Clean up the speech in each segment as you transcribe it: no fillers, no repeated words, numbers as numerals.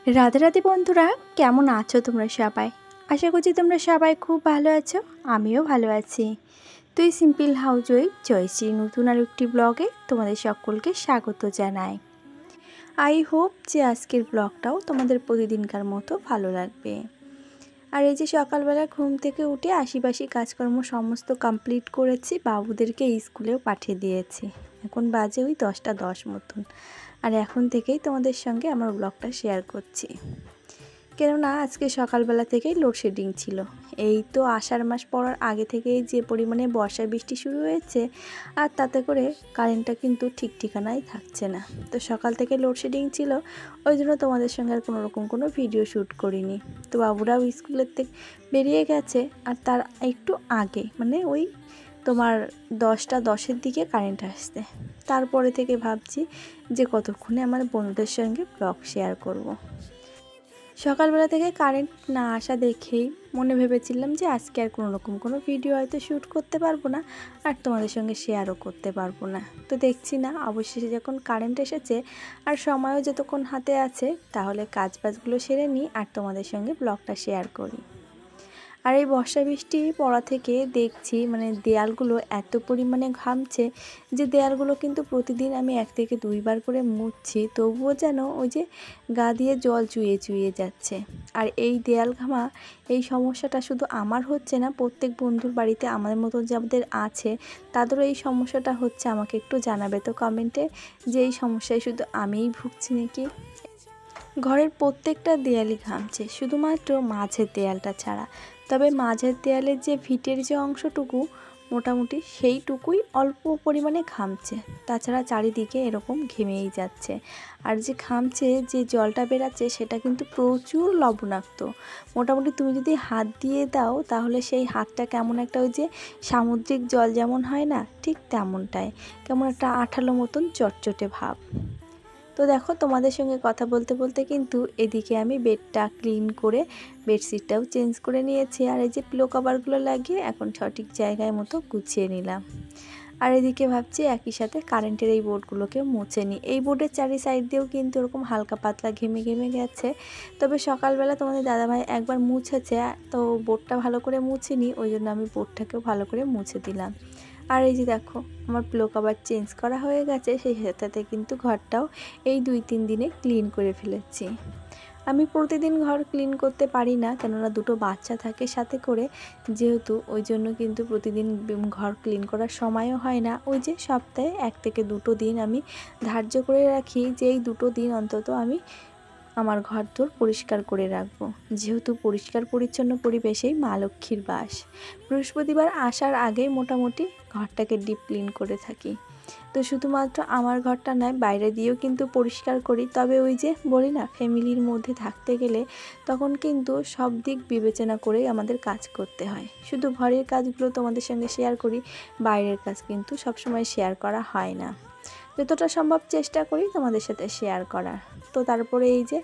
রাধে রাধে বন্ধুরা, কেমন আছো তোমরা সবাই? আশা করছি তোমরা সবাই খুব ভালো আছো। আমিও ভালো আছি। তুই সিম্পল হাউজওয়াইফ জয়শ্রী নতুন আর একটি ব্লগে তোমাদের সকলকে স্বাগত জানাই। আই হোপ যে আজকের ব্লগটাও তোমাদের প্রতিদিনকার মতো ভালো লাগবে। আর এই যে সকালবেলা ঘুম থেকে উঠে আশিপাশি কাজকর্ম সমস্ত কমপ্লিট করেছি, বাবুদেরকে স্কুলেও পাঠিয়ে দিয়েছি। এখন বাজে ওই 10টা 10 মতন। আর এখন থেকেই তোমাদের সঙ্গে আমার ব্লগটা শেয়ার করছি, কেননা আজকে সকালবেলা থেকেই লোডশেডিং ছিল। এই তো আষাঢ় মাস পড়ার আগে থেকেই যে পরিমাণে বর্ষা বৃষ্টি শুরু হয়েছে, আর তাতে করে কারেন্টটা কিন্তু ঠিক ঠিকানায় থাকছে না। তো সকাল থেকে লোডশেডিং ছিল, ওই জন্য তোমাদের সঙ্গে আর কোনো ভিডিও শ্যুট করিনি। তো বাবুরাও স্কুলের থেকে বেরিয়ে গেছে, আর তার একটু আগে মানে ওই তোমার 10টা 10-এর দিকে কারেন্ট আসছে। তারপরে থেকে ভাবছি যে কতক্ষণে আমার বন্ধুদের সঙ্গে ব্লগ শেয়ার করব। সকালবেলা থেকে কারেন্ট না আসা দেখেই মনে ভেবেছিলাম যে আজকে আর কোনো ভিডিও হয়তো শ্যুট করতে পারবো না, আর তোমাদের সঙ্গে শেয়ারও করতে পারবো না। তো দেখছি না, অবশেষে যখন কারেন্ট এসেছে আর সময়ও যতক্ষণ হাতে আছে, তাহলে কাজবাজগুলো সেরে নিই আর তোমাদের সঙ্গে ব্লগটা শেয়ার করি। আর এই বর্ষা বৃষ্টি পড়া থেকে দেখছি মানে দেয়ালগুলো এত পরিমাণে ঘামছে যে দেয়ালগুলো কিন্তু প্রতিদিন আমি 1 থেকে 2 বার করে মুছছি, তবুও যেন ওই যে গা দিয়ে জল চুইয়ে চুইয়ে যাচ্ছে। আর এই দেয়াল ঘামা এই সমস্যাটা শুধু আমার হচ্ছে না, প্রত্যেক বন্ধুর বাড়িতে আমাদের মতো যাদের আছে তাদেরও এই সমস্যাটা হচ্ছে। আমাকে একটু জানাবে তো কমেন্টে যে এই সমস্যায় শুধু আমিই ভুগছি নাকি। ঘরের প্রত্যেকটা দেয়ালই ঘামছে, শুধুমাত্র মাঝের দেয়ালটা ছাড়া। তবে মাঝের দেয়ালের যে ভিটের যে অংশটুকু মোটামুটি সেইটুকুই অল্প পরিমাণে ঘামছে, তাছাড়া চারিদিকে এরকম ঘেমেই যাচ্ছে। আর যে ঘামছে যে জলটা বেরাচ্ছে সেটা কিন্তু প্রচুর লবণাক্ত। মোটামুটি তুমি যদি হাত দিয়ে দাও তাহলে সেই হাতটা কেমন একটা ওই যে সামুদ্রিক জল যেমন হয় না, ঠিক তেমনটাই, কেমন একটা আঠালো মতন চটচটে ভাব। তো দেখো, তোমাদের সঙ্গে কথা বলতে বলতে কিন্তু এদিকে আমি বেডটা ক্লিন করে বেডশিটটাও চেঞ্জ করে নিয়েছি, আর এই যে পিলো কভারগুলো লাগিয়ে এখন সঠিক জায়গায় মতো গুছিয়ে নিলাম। আর এদিকে ভাবছি একই সাথে কারেন্টের এই বোর্ডগুলোকে মুছে নিই। এই বোর্ডের চারি সাইড দিয়েও কিন্তু এরকম হালকা পাতলা ঘেমে ঘেমে গেছে। তবে সকালবেলা তোমাদের দাদাভাই একবার মুছেছে, তো বোর্ডটা ভালো করে মুছিনি, ওই জন্য আমি বোর্ডটাকেও ভালো করে মুছে দিলাম। আর এই যে দেখো, আমার পিলো কভার চেঞ্জ করা হয়ে গেছে, সেই সাথে কিন্তু ঘরটাও এই 2-3 দিনে ক্লিন করে ফেলেছি। আমি প্রতিদিন ঘর ক্লিন করতে পারি না, কেননা দুটো বাচ্চা থাকে সাথে করে, যেহেতু ওই জন্য কিন্তু প্রতিদিন ঘর ক্লিন করার সময়ও হয় না। ওই যে সপ্তাহে 1 থেকে 2টো দিন আমি ধার্য করে রাখি, যে এই 2টো দিন অন্তত আমি আমার ঘরদোর পরিষ্কার করে রাখবো, যেহেতু পরিষ্কার পরিচ্ছন্ন পরিবেশেই মা লক্ষ্মীর বাস। বৃহস্পতিবার আসার আগেই মোটামুটি ঘরটাকে ডিপ ক্লিন করে থাকি। তো শুধুমাত্র আমার ঘরটা নয়, বাইরে দিয়েও কিন্তু পরিষ্কার করি। তবে ওই যে বলি না, ফ্যামিলির মধ্যে থাকতে গেলে তখন কিন্তু সব দিক বিবেচনা করেই আমাদের কাজ করতে হয়। শুধু ঘরের কাজগুলো তোমাদের সঙ্গে শেয়ার করি, বাইরের কাজ কিন্তু সবসময় শেয়ার করা হয় না। যতটা সম্ভব চেষ্টা করি তোমাদের সাথে শেয়ার করার। তো তারপরে এই যে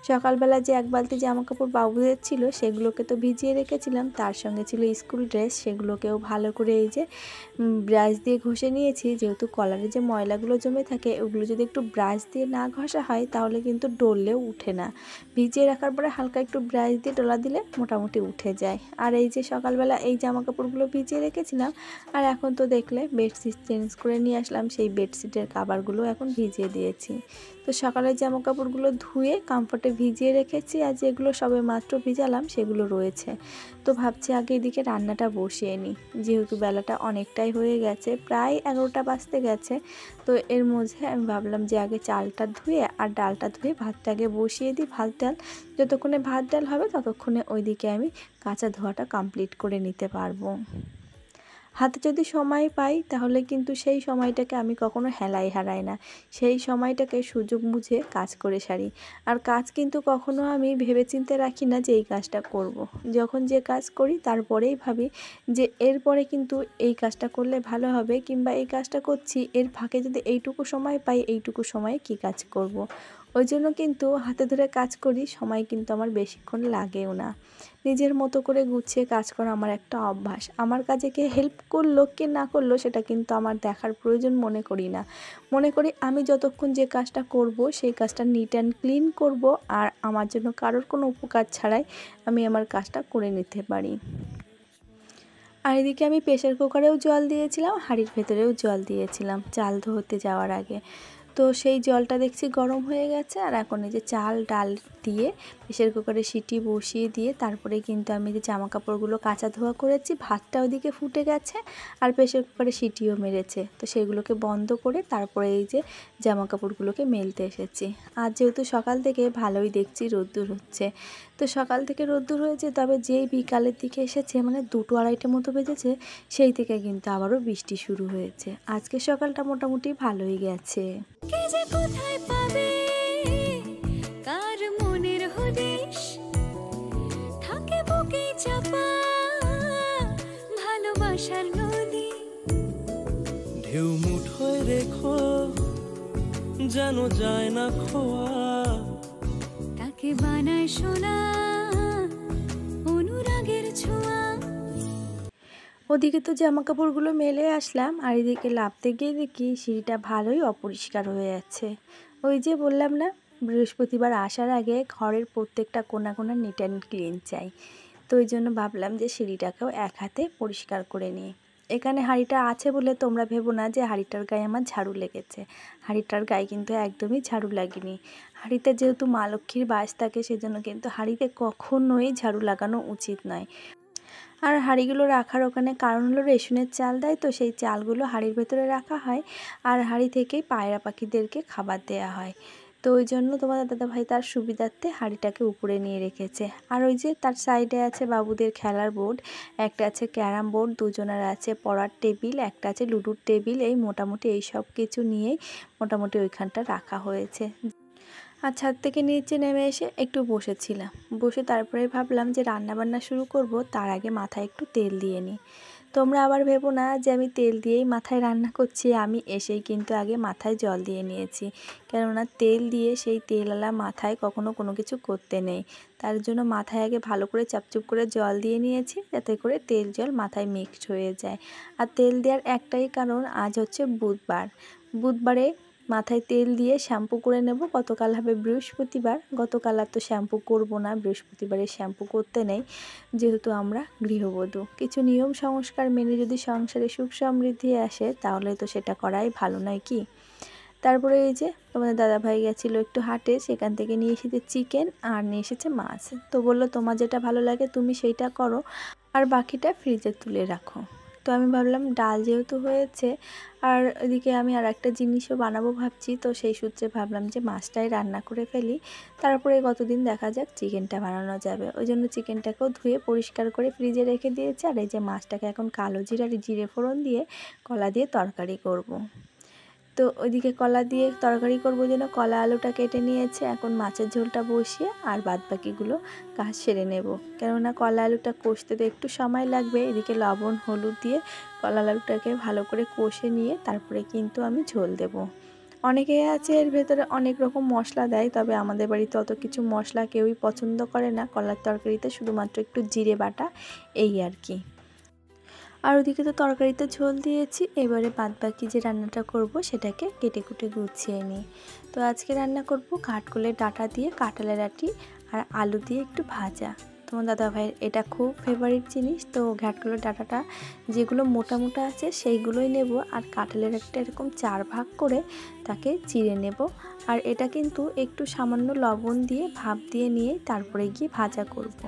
সকালবেলা যে 1 বালতি জামা কাপড় বাবুদের ছিল সেগুলোকে তো ভিজিয়ে রেখেছিলাম, তার সঙ্গে ছিল স্কুল ড্রেস, সেগুলোকেও ভালো করে এই যে ব্রাশ দিয়ে ঘষে নিয়েছি। যেহেতু কলারে যে ময়লাগুলো জমে থাকে, ওগুলো যদি একটু ব্রাশ দিয়ে না ঘষা হয় তাহলে কিন্তু ডললেও উঠে না। ভিজিয়ে রাখার পরে হালকা একটু ব্রাশ দিয়ে ডলা দিলে মোটামুটি উঠে যায়। আর এই যে সকালবেলা এই জামা কাপড়গুলো ভিজিয়ে রেখেছিলাম, আর এখন তো দেখলে বেডশিট চেঞ্জ করে নিয়ে আসলাম, সেই বেডশিটের কাভারগুলো এখন ভিজিয়ে দিয়েছি। তো সকালের জামা কাপড়গুলো ধুয়ে কমফোর্টে ভিজিয়ে রেখেছি, আর যেগুলো সবে মাত্র ভিজালাম সেগুলো রয়েছে। তো ভাবছি আগে এদিকে রান্নাটা বসিয়ে নিই, যেহেতু বেলাটা অনেকটাই হয়ে গেছে, প্রায় 11টা বাজতে গেছে। তো এর মধ্যে আমি ভাবলাম যে আগে চালটা ধুয়ে আর ডালটা ধুয়ে ভাতটাকে বসিয়ে দিই। ভাত ডাল যতক্ষণে ভাত ডাল হবে ততক্ষণে ওইদিকে আমি কাঁচা ধোয়াটা কমপ্লিট করে নিতে পারবো। হাতে যদি সময় পাই তাহলে কিন্তু সেই সময়টাকে আমি কখনো হেলাই হারাই না, সেই সময়টাকে সুযোগ বুঝে কাজ করে সারি। আর কাজ কিন্তু কখনো আমি ভেবেচিন্তে রাখি না যে এই কাজটা করব। যখন যে কাজ করি তারপরেই ভাবি যে এরপরে কিন্তু এই কাজটা করলে ভালো হবে, কিংবা এই কাজটা করছি এর ফাঁকে যদি এইটুকু সময় পাই, এইটুকু সময়ে কি কাজ করব। ওই জন্য কিন্তু হাতে ধরে কাজ করি, সময় কিন্তু আমার বেশিক্ষণ লাগেও না। নিজের মতো করে গুছিয়ে কাজ করা আমার একটা অভ্যাস। আমার কাজে কে হেল্প করলো কি না করলো সেটা কিন্তু আমার দেখার প্রয়োজন মনে করি না। মনে করি আমি যতক্ষণ যে কাজটা করব সেই কাজটা নিট অ্যান্ড ক্লিন করব, আর আমার জন্য কারোর কোনো উপকার ছাড়াই আমি আমার কাজটা করে নিতে পারি। আর এদিকে আমি প্রেসার কুকারেও জল দিয়েছিলাম, হাঁড়ির ভেতরেও জল দিয়েছিলাম চাল ধুতে যাওয়ার আগে। তো সেই জলটা দেখছি গরম হয়ে গেছে, আর এখন এই যে চাল ডাল দিয়ে প্রেসার কুকারে সিটি বসিয়ে দিয়ে তারপরে কিন্তু আমি যে জামা কাপড়গুলো কাচা ধোয়া করেছি, ভাতটা ওদিকে ফুটে গেছে আর প্রেসার কুকারে সিটিও মেরেছে। তো সেগুলোকে বন্ধ করে তারপরে এই যে জামা কাপড়গুলোকে মেলতে এসেছি। আর যেহেতু সকাল থেকে ভালোই দেখছি রোদ্দুর হচ্ছে, তো সকাল থেকে রোদ্দুর হয়েছে, তবে যেই বিকালের দিকে এসেছে মানে 2-2:30টার মতো বেজেছে, সেই থেকে কিন্তু আবারও বৃষ্টি শুরু হয়েছে। আজকে সকালটা মোটামুটি ভালোই গেছে। কে যে কোথায় পাবে কার মনের হদিশ, থাকে বুকে চাপা ভালোবাসার নদী। ঢেউ মুঠোয় রেখো যেন যায় না খোয়া, তাকে বানায় সোনা অনুরাগের ছোঁয়া। ওদিকে তো জামা কাপড়গুলো মেলে আসলাম, আর এদিকে লাফতে গিয়ে দেখি সিঁড়িটা ভালোই অপরিষ্কার হয়ে আছে। ওই যে বললাম না, বৃহস্পতিবার আসার আগে ঘরের প্রত্যেকটা কোণা কোণা নিট অ্যান্ড ক্লিন চাই। তো ওই জন্য ভাবলাম যে সিঁড়িটাকেও এক হাতে পরিষ্কার করে নিই। এখানে হাঁড়িটা আছে বলে তোমরা ভেবো না যে হাঁড়িটার গায়ে আমার ঝাড়ু লেগেছে। হাঁড়িটার গায়ে কিন্তু একদমই ঝাড়ু লাগেনি। হাঁড়িতে যেহেতু মা লক্ষ্মীর বাস থাকে, সেজন্য কিন্তু হাঁড়িতে কখনোই ঝাড়ু লাগানো উচিত নয়। আর হাঁড়িগুলো রাখার ওখানে কারণ হলো রেশনের চাল দেয়, তো সেই চালগুলো হাঁড়ির ভেতরে রাখা হয়, আর হাঁড়ি থেকেই পায়রা পাখিদেরকে খাবার দেয়া হয়। তো ওই জন্য তোমাদের দাদাভাই তার সুবিধার্থে হাঁড়িটাকে উপরে নিয়ে রেখেছে। আর ওই যে তার সাইডে আছে বাবুদের খেলার বোর্ড, একটা আছে ক্যারাম বোর্ড, দুজনের আছে পড়ার টেবিল, একটা আছে লুডোর টেবিল। এই মোটামুটি এই সব কিছু নিয়েই মোটামুটি ওইখানটা রাখা হয়েছে। আর ছাদ থেকে নিচে নেমে এসে একটু বসেছিলাম, বসে তারপরে ভাবলাম যে রান্না বান্না শুরু করব, তার আগে মাথায় একটু তেল দিয়ে নিই। তোমরা আবার ভেবো না যে আমি তেল দিয়েই মাথায় রান্না করছি, আমি এসেই কিন্তু আগে মাথায় জল দিয়ে নিয়েছি, কেননা তেল দিয়ে সেই তেলওয়ালা মাথায় কখনো কোনো কিছু করতে নেই। তার জন্য মাথায় আগে ভালো করে চাপচুপ করে জল দিয়ে নিয়েছি, যাতে করে তেল জল মাথায় মিক্সড হয়ে যায়। আর তেল দেওয়ার একটাই কারণ, আজ হচ্ছে বুধবারে মাথায় তেল দিয়ে শ্যাম্পু করে নেব। গতকাল হবে বৃহস্পতিবার, গতকাল আর তো শ্যাম্পু করব না, বৃহস্পতিবারে শ্যাম্পু করতে নেই, যেহেতু আমরা গৃহবধূ। কিছু নিয়ম সংস্কার মেনে যদি সংসারে সুখ সমৃদ্ধি আসে, তাহলে তো সেটা করাই ভালো নয় কি। তারপরে এই যে তোমাদের দাদাভাই গেছিলো একটু হাটে, সেখান থেকে নিয়ে এসেছে চিকেন আর নিয়ে এসেছে মাছ। তো বললো তোমার যেটা ভালো লাগে তুমি সেইটা করো, আর বাকিটা ফ্রিজে তুলে রাখো। তো আমি ভাবলাম ডাল যেহেতু হয়েছে, আর এদিকে আমি আর একটা জিনিসও বানাবো ভাবছি, তো সেই সূত্রে ভাবলাম যে মাছটাই রান্না করে ফেলি, তারপরে গতদিন দেখা যাক চিকেনটা বানানো যাবে। ওই জন্য চিকেনটাকেও ধুয়ে পরিষ্কার করে ফ্রিজে রেখে দিয়েছি। আর এই যে মাছটাকে এখন কালো জিরা আর জিরে ফোড়ন দিয়ে কলা দিয়ে তরকারি করব। তো ওইদিকে কলা দিয়ে তরকারি করবো জন্য কলা আলুটা কেটে নিয়েছে, এখন মাছের ঝোলটা বসিয়ে আর বাদবাকিগুলো কাজ সেরে নেব, কেননা কলা আলুটা কষতে তো একটু সময় লাগবে। এদিকে লবণ হলুদ দিয়ে কলা আলুটাকে ভালো করে কষে নিয়ে তারপরে কিন্তু আমি ঝোল দেব। অনেকে আছে এর ভেতরে অনেক রকম মশলা দেয়, তবে আমাদের বাড়িতে অত কিছু মশলা কেউই পছন্দ করে না। কলার তরকারিতে শুধুমাত্র একটু জিরে বাটা, এই আর কি। আর ওদিকে তো তরকারিতে ঝোল দিয়েছি, এবারে বাদবাকি যে রান্নাটা করব সেটাকে কেটে কুটে গুছিয়ে নিই। তো আজকে রান্না করব কাঠকোলের ডাঁটা দিয়ে কাঁঠালের আটি আর আলু দিয়ে একটু ভাজা। তোমার দাদাভাইয়ের এটা খুব ফেভারিট জিনিস। তো কাঠকোলের ডাঁটাটা যেগুলো মোটা মোটা আছে সেইগুলোই নেব, আর কাঁঠালের একটা এরকম 4 ভাগ করে তাকে চিড়ে নেব। আর এটা কিন্তু একটু সামান্য লবণ দিয়ে ভাপ দিয়ে নিয়ে তারপরে গিয়ে ভাজা করব।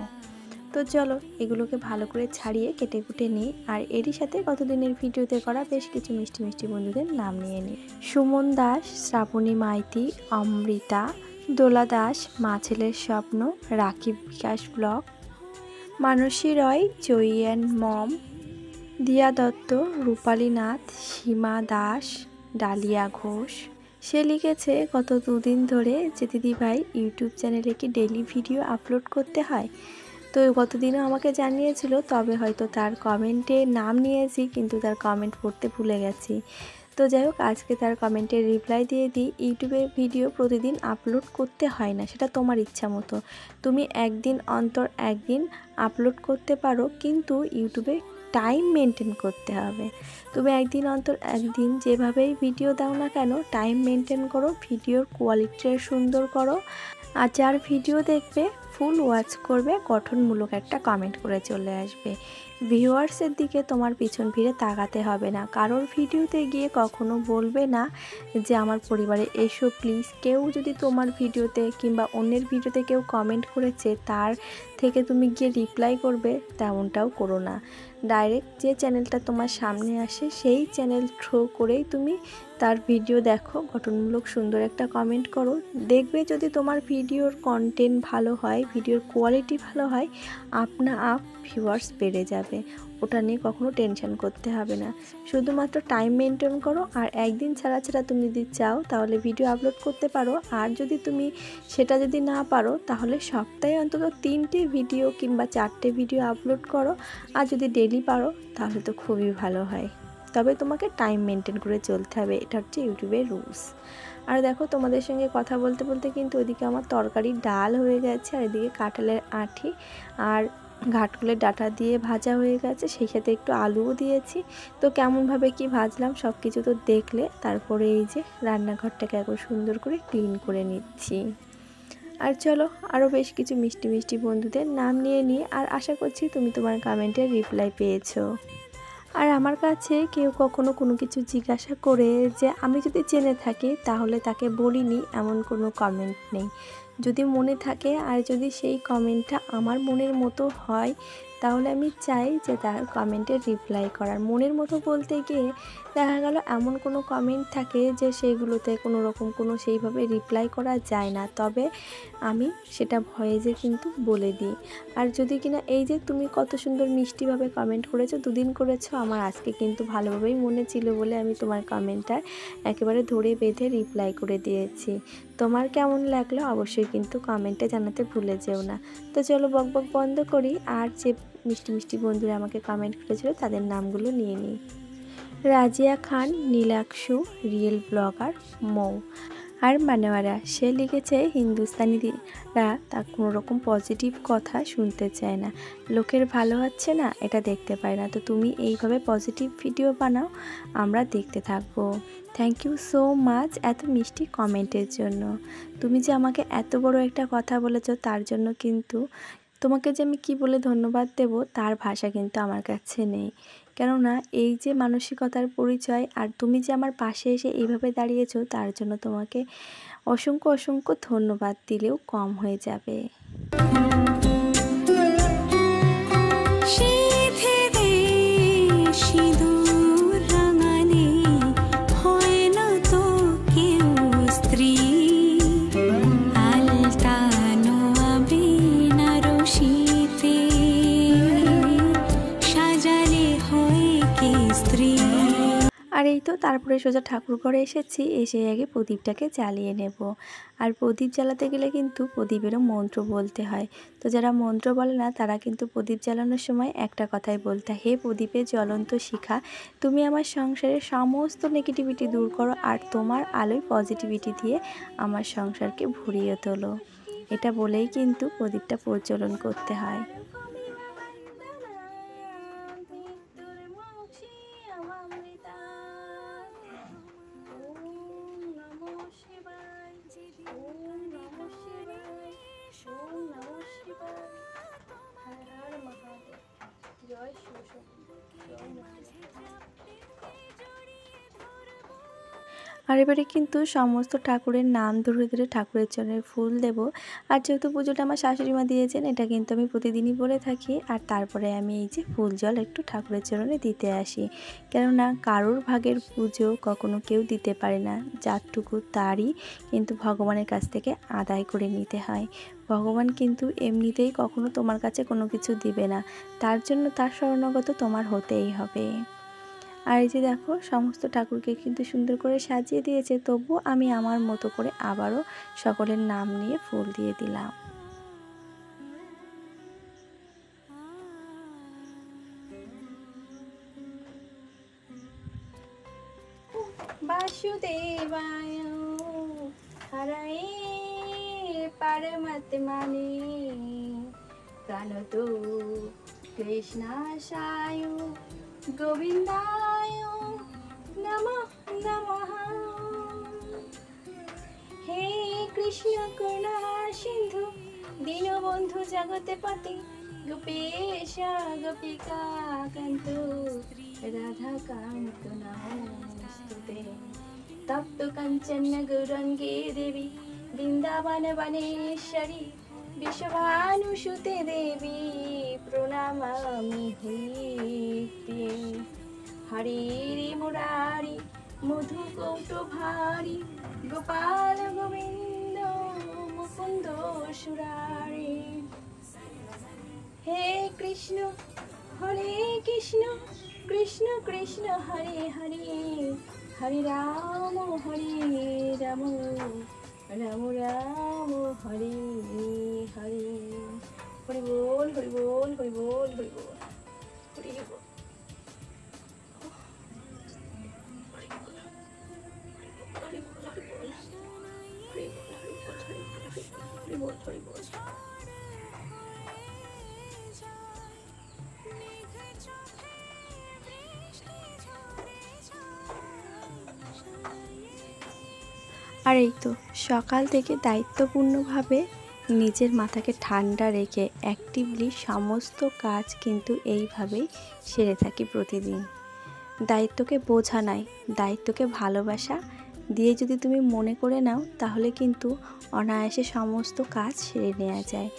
তো চলো এগুলোকে ভালো করে ছাড়িয়ে কেটে কুটে নিই। আর এরই সাথে গতদিনের ভিডিওতে করা বেশ কিছু মিষ্টি মিষ্টি বন্ধুদের নাম নিয়ে নিই। সুমন দাস, শ্রাবণী মাইতি, অমৃতা, দোলা দাস, মা ছেলের স্বপ্ন, Rakib Bikash blog, Manasi Roy, Joyee and mom, Dia Dutta, Rupali Nath, Seema Das, Dalia Ghosh. সে লিখেছে গত 2 দিন ধরে যে দিদিভাই ইউটিউব চ্যানেলে কি ডেইলি ভিডিও আপলোড করতে হয়। তো গতদিনও আমাকে জানিয়েছিল, তবে হয়তো তার কমেন্টে নাম নিয়েছি কিন্তু তার কমেন্ট পড়তে ভুলে গেছি। তো যাই হোক, আজকে তার কমেন্টের রিপ্লাই দিয়ে দিই। ইউটিউবে ভিডিও প্রতিদিন আপলোড করতে হয় না, সেটা তোমার ইচ্ছা মতো। তুমি একদিন অন্তর একদিন আপলোড করতে পারো, কিন্তু ইউটিউবে টাইম মেনটেন করতে হবে। তুমি একদিন অন্তর একদিন যেভাবেই ভিডিও দাও না কেন, টাইম মেনটেন করো, ভিডিওর কোয়ালিটিটা সুন্দর করো। আর যার ভিডিও দেখবে, ফুল ওয়াচ করবে, গঠনমূলক একটা কমেন্ট করে চলে আসবে। ভিউয়ার্সের দিকে তোমার পিছন ফিরে তাকাতে হবে না। কারোর ভিডিওতে গিয়ে কখনো বলবে না যে আমার পরিবারে এসো প্লিজ। কেউ যদি তোমার ভিডিওতে কিংবা অন্যের ভিডিওতে কেউ কমেন্ট করেছে, তার থেকে তুমি গিয়ে রিপ্লাই করবে, তেমনটাও করো না। ডাইরেক্ট যে চ্যানেলটা তোমার সামনে আসে, সেই চ্যানেল থ্রু করেই তুমি তার ভিডিও দেখো, গঠনমূলক সুন্দর একটা কমেন্ট করো। দেখবে যদি তোমার ভিডিওর কন্টেন্ট ভালো হয়, ভিডিওর কোয়ালিটি ভালো হয়, আপনা আপ ভিউয়ার্স বেড়ে যাবে। ওটা নিয়ে কখনো টেনশন করতে হবে না। শুধুমাত্র টাইম মেনটেন করো। আর একদিন ছাড়া ছাড়া তুমি যদি চাও তাহলে ভিডিও আপলোড করতে পারো। আর যদি তুমি সেটা যদি না পারো, তাহলে সপ্তাহে অন্তত 3টে ভিডিও কিংবা 4টে ভিডিও আপলোড করো। আর যদি ডেলি পারো তাহলে তো খুবই ভালো হয়। তবে তোমাকে টাইম মেনটেন করে চলতে হবে, এটা হচ্ছে ইউটিউবের রুলস। আর দেখো, তোমাদের সঙ্গে কথা বলতে বলতে কিন্তু ওইদিকে আমার তরকারির ডাল হয়ে গেছে, আর এদিকে কাঁঠালের আঁটি আর ঘাটকুলের ডাঁটা দিয়ে ভাজা হয়ে গেছে, সেই সাথে একটু আলুও দিয়েছি। তো কেমনভাবে কি ভাজলাম সব কিছু তো দেখলে। তারপরে এই যে রান্নাঘরটাকে একবার সুন্দর করে ক্লিন করে নিচ্ছি। আর চলো, আরও বেশ কিছু মিষ্টি মিষ্টি বন্ধুদের নাম নিয়ে নিয়ে, আর আশা করছি তুমি তোমার কমেন্টের রিপ্লাই পেয়েছো। আর আমার কাছে কেউ কখনো কোনো কিছু জিজ্ঞাসা করে যে আমি যদি জেনে থাকি তাহলে তাকে বলিনি, এমন কোনো কমেন্ট নেই। যদি মনে থাকে আর যদি সেই কমেন্টটা আমার মনের মতো হয়, তাহলে আমি চাই যে তার কমেন্টের রিপ্লাই করার। মনের মতো বলতে গিয়ে দেখা গেল এমন কোনো কমেন্ট থাকে যে সেইগুলোতে কোনো রকম কোনো সেইভাবে রিপ্লাই করা যায় না, তবে আমি সেটা ভয়েসে কিন্তু বলে দিই। আর যদি কিনা এই যে তুমি কত সুন্দর মিষ্টিভাবে কমেন্ট করেছো, দুদিন করেছো, আমার আজকে কিন্তু ভালোভাবেই মনে ছিল বলে আমি তোমার কমেন্টটা একেবারে ধরে বেঁধে রিপ্লাই করে দিয়েছি। তোমার কেমন লাগলো অবশ্যই কিন্তু কমেন্টে জানাতে ভুলে যেও না। তো চলো বকবক বন্ধ করি, আর যে মিষ্টি মিষ্টি বন্ধুরা আমাকে কমেন্ট করেছিল তাদের নামগুলো নিয়ে নিই। রাজিয়া খান, নীলাক্ষু, রিয়েল ব্লগার, মৌ আর মানেওয়ারা। সে লিখেছে হিন্দুস্তানিরা তার কোনো রকম পজিটিভ কথা শুনতে চায় না, লোকের ভালো হচ্ছে না এটা দেখতে পায় না। তো তুমি এইভাবে পজিটিভ ভিডিও বানাও, আমরা দেখতে থাকবো। থ্যাংক ইউ সো মাচ এত মিষ্টি কমেন্টের জন্য। তুমি যে আমাকে এত বড় একটা কথা বলেছো, তার জন্য কিন্তু তোমাকে যে আমি কী বলে ধন্যবাদ দেব তার ভাষা কিন্তু আমার কাছে নেই। কেননা এই যে মানসিকতার পরিচয়, আর তুমি যে আমার পাশে এসে এইভাবে দাঁড়িয়েছো, তার জন্য তোমাকে অসংখ্য অসংখ্য ধন্যবাদ দিলেও কম হয়ে যাবে। আর এই তো তারপরে সোজা ঠাকুর ঘরে এসেছি, এসে আগে প্রদীপটাকে জ্বালিয়ে নেব। আর প্রদীপ জ্বালাতে গেলে কিন্তু প্রদীপেরও মন্ত্র বলতে হয়। তো যারা মন্ত্র বলে না, তারা কিন্তু প্রদীপ জ্বালানোর সময় একটা কথাই বলতে হয়, হে প্রদীপের জ্বলন্ত শিখা, তুমি আমার সংসারের সমস্ত নেগেটিভিটি দূর করো, আর তোমার আলোয় পজিটিভিটি দিয়ে আমার সংসারকে ভরিয়ে তোলো। এটা বলেই কিন্তু প্রদীপটা প্রজ্বলন করতে হয়। আর এবারে কিন্তু সমস্ত ঠাকুরের নাম ধরে ধরে ঠাকুরের চরণে ফুল দেব। আর যেহেতু পুজোটা আমার শাশুড়িমা দিয়েছেন, এটা কিন্তু আমি প্রতিদিনই বলে থাকি। আর তারপরে আমি এই যে ফুল জল একটু ঠাকুরের চরণে দিতে আসি, কেননা কারোর ভাগের পুজো কখনো কেউ দিতে পারে না, যারটুকু তারই কিন্তু ভগবানের কাছ থেকে আদায় করে নিতে হয়। ভগবান কিন্তু এমনিতেই কখনো তোমার কাছে কোনো কিছু দিবে না, তার জন্য তার শরণাগত তোমার হতেই হবে। আর এই যে দেখো, সমস্ত ঠাকুরকে কিন্তু সুন্দর করে সাজিয়ে দিয়েছে, তবু আমি আমার মতো করে আবারও সকলের নাম নিয়ে ফুল দিয়ে দিলাম। वासुदेवाय हरये परमात्मने प्रणतो कृष्णाशाय गोविंदाय नमः नमः। हे कृष्ण करुणा सिंधु दीनबंधु जगतपति गोपेश गोपिका कांत राधा कांत नमोस्तुते। तप्त कंचन गौरंगे देवी वृंदावन वनेश्वरी विश्वभानुसुते देवी प्रणमामि हरिप्रिये। हरे मुरारी मधुकौटुभारी गोपाल गोविंद मुकुंद सुरारी। हे कृष्ण हरे कृष्ण कृष्ण कृष्ण हरे हरे हरे राम राम राम हरे हरे। हरि बोल हरि बोल हरि बोल हरि बोल हरि बोल। আর এই তো সকাল থেকে দায়িত্বপূর্ণভাবে নিজের মাথাকে ঠান্ডা রেখে অ্যাক্টিভলি সমস্ত কাজ কিন্তু এইভাবেই সেরে থাকি প্রতিদিন। দায়িত্বকে বোঝা নয়, দায়িত্বকে ভালোবাসা দিয়ে যদি তুমি মনে করে নাও তাহলে কিন্তু অনায়াসে সমস্ত কাজ সেরে নেওয়া যায়।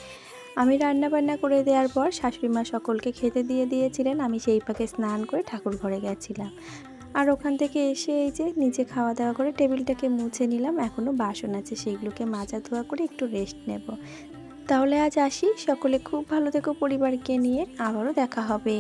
আমি রান্নাবান্না করে দেওয়ার পর শাশুড়ি মা সকলকে খেতে দিয়ে দিয়েছিলেন, আমি সেই পাকে স্নান করে ঠাকুর ঘরে গেছিলাম। আর ওখান থেকে এসে এই যে নিচে খাওয়া দাওয়া করে টেবিলটাকে মুছে নিলাম, এখনও বাসন আছে সেগুলোকে মাজা ধোয়া করে একটু রেস্ট নেব। তাহলে আজ আসি, সকলে খুব ভালো থেকো পরিবারকে নিয়ে, আবারও দেখা হবে।